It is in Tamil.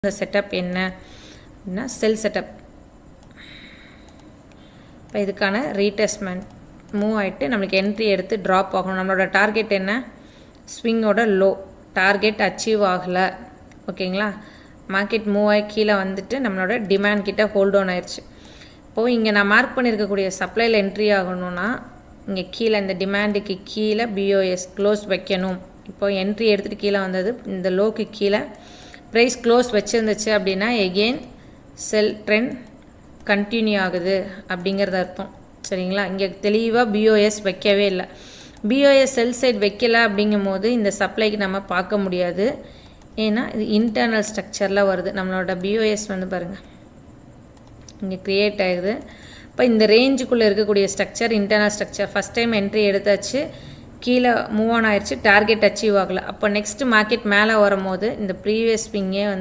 இந்த செட்டப் என்ன அப்படின்னா செல் செட்டப். இப்போ இதுக்கான ரீடெஸ்ட்மெண்ட் மூவ் ஆகிட்டு நம்மளுக்கு என்ட்ரி எடுத்து ட்ராப் ஆகணும். நம்மளோட டார்கெட் என்ன? ஸ்விங்கோட லோ டார்கெட் அச்சீவ் ஆகலை. ஓகேங்களா? மார்க்கெட் மூவ் ஆகி கீழே வந்துட்டு நம்மளோட டிமாண்ட் கிட்ட ஹோல்ட் ஆன் ஆயிடுச்சு. இப்போது இங்கே நான் மார்க் பண்ணியிருக்கக்கூடிய சப்ளையில் என்ட்ரி ஆகணும்னா இங்கே கீழே இந்த டிமாண்டுக்கு கீழே பிஓஎஸ் க்ளோஸ் வைக்கணும். இப்போது என்ட்ரி எடுத்துகிட்டு கீழே வந்தது. இந்த லோக்கு கீழே ப்ரைஸ் க்ளோஸ் வச்சுருந்துச்சு அப்படின்னா எகெயின் செல் ட்ரெண்ட் கண்டினியூ ஆகுது அப்படிங்கிறது அர்த்தம். சரிங்களா? இங்கே தெளிவாக பிஓஎஸ் வைக்கவே இல்லை. பிஓஎஸ் செல் சைட் வைக்கலை அப்படிங்கும் போது இந்த சப்ளைக்கு நம்ம பார்க்க முடியாது. ஏன்னா இது இன்டர்னல் ஸ்ட்ரக்சரில் வருது. நம்மளோட பிஓஎஸ் வந்து பாருங்கள் இங்கே க்ரியேட் ஆகுது. இப்போ இந்த ரேஞ்சுக்குள்ளே இருக்கக்கூடிய structure internal structure. First time entry எடுத்தாச்சு, கீழே மூவ் ஆன் ஆயிடுச்சு, டார்கெட் அச்சீவ் ஆகலை. அப்போ நெக்ஸ்ட் மார்க்கெட் மேலே வரும்போது இந்த ப்ரீவியஸ் ஸ்விங்கே வந்து